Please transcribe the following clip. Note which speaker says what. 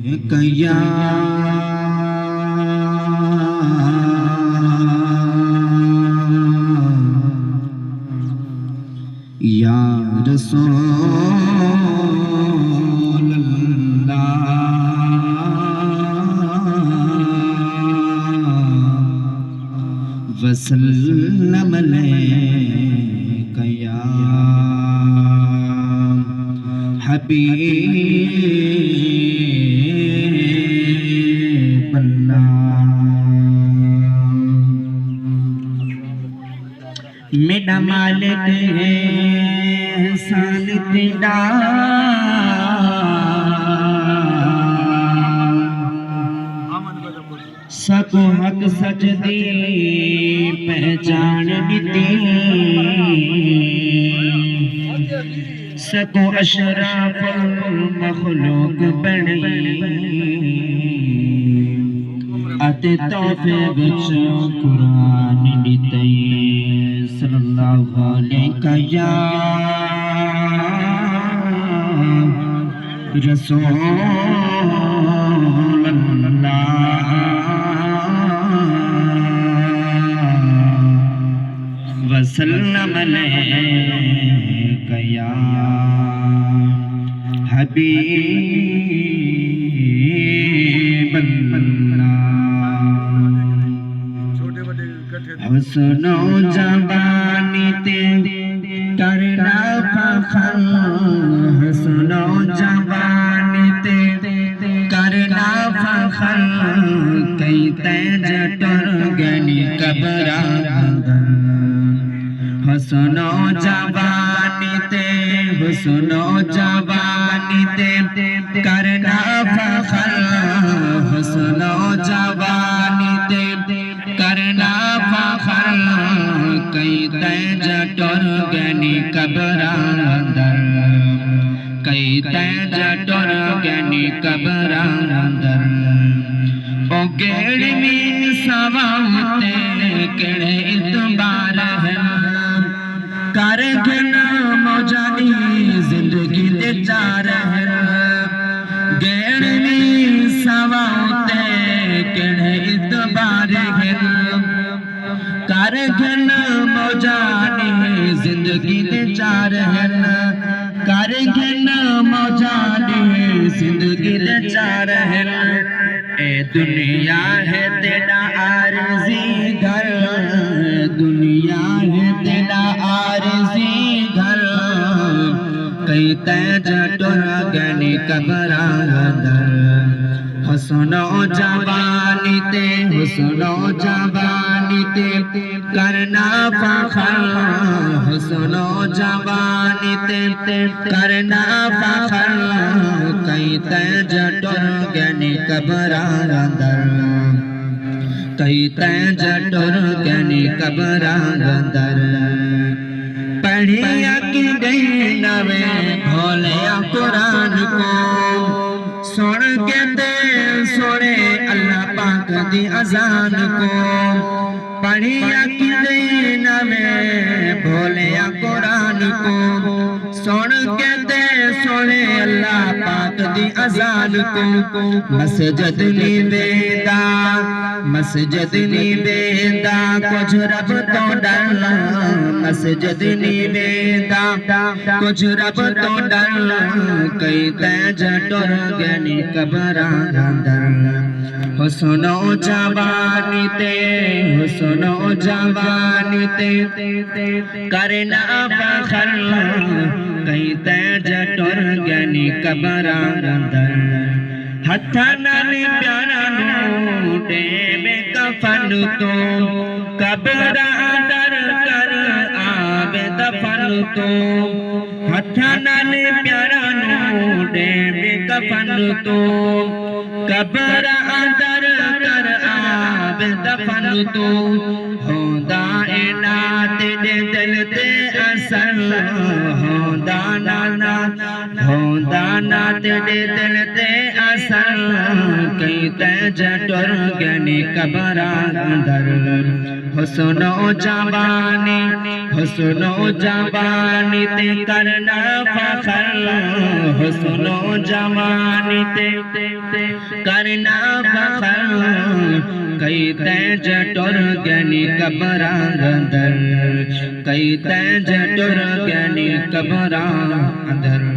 Speaker 1: कया या रसूल अल्लाह वसल्लम अलैका या हबीब अल्लाह। मेरा मालिक है एहसान तेरा, सको हक सच दी पहचान दी, सको अशराफ मखलूक बनी अते तोहफे विच कुरान दिते सल्लल्लाहु अलैहि या रसूल अल्लाह वसल्लम अलैका या हबीब अल्लाह। हुस्नो जवानी ते करना फखर, हुस्नो जवानी ते करना फखर, कई तेज टुर गनी कबरा हुस्नो जवानी ते, हुस्नो जवानी ते करना फखर, हुस्नो जवानी ते करना फखर, कई तेज टुर गनी कबरा अंदर, कई तेज टुर गनी कबरा अंदर। ओ गेड़ी में सवाते केड़े इतबार है, कर घना मौजानी जिंदगी दे चार है। गेड़ी में सवाते केड़े इतबार है, कर घना मौजानी जिंदगी दे चार है, कर घना मौजानी जिंदगी दे चार है। ए दुनिया है तेरा आरज़ी घर, दुनिया है तेरा आरज़ी घर, कई तेज टुर गनी कबरा अंदर। हुस्नो जवानी ते, हुस्नो जवानी ते करना फखर, हुस्नो जवानी ते करना फखर, कई तेज टुर गनी कबरा अंदर, कई तेज टुर गनी कबरा अंदर। पढ़िया कि गई नवे भोलिया कुरान को, सुन के ते सुने अल्लाह पाक दी अजान को। पढ़िया कि गई नवे भोलिया कुरान को, सुन के ते सुने अल्लाह पाक दी अजान को। मस्जिद नी वेंदा, मस्जिद नी वेंदा कुछ रब तो डर, मस्जिद नी वेंदा कुछ रब तो डर, कई तेज टुर गनी कबरा अंदर। हुस्नो जवानी ते, हुस्नो जवानी ते करना फखर, कई तेज टुर गनी कबरा अंदर। हथा नाल प्यारा नू देवे कफन तो, कबरा अंदर कर आवे दफन तो। हथा नाल प्यारा नू देवे कफन तो, कबरा अंदर कर आवे दफन तो। होंदा इना तेरे दिल ते असर, होंदा ना होंदा ना तेरे दिल ते असर, कई तेज टुर गनी कबरा अंदर। हुस्नो जवानी, हुस्नो जवानी ते करना फखर, हुस्नो जवानी ते करना फखर, कई तेज टुर गनी कबरा अंदर, कई तेज टुर गनी कबरा अंदर।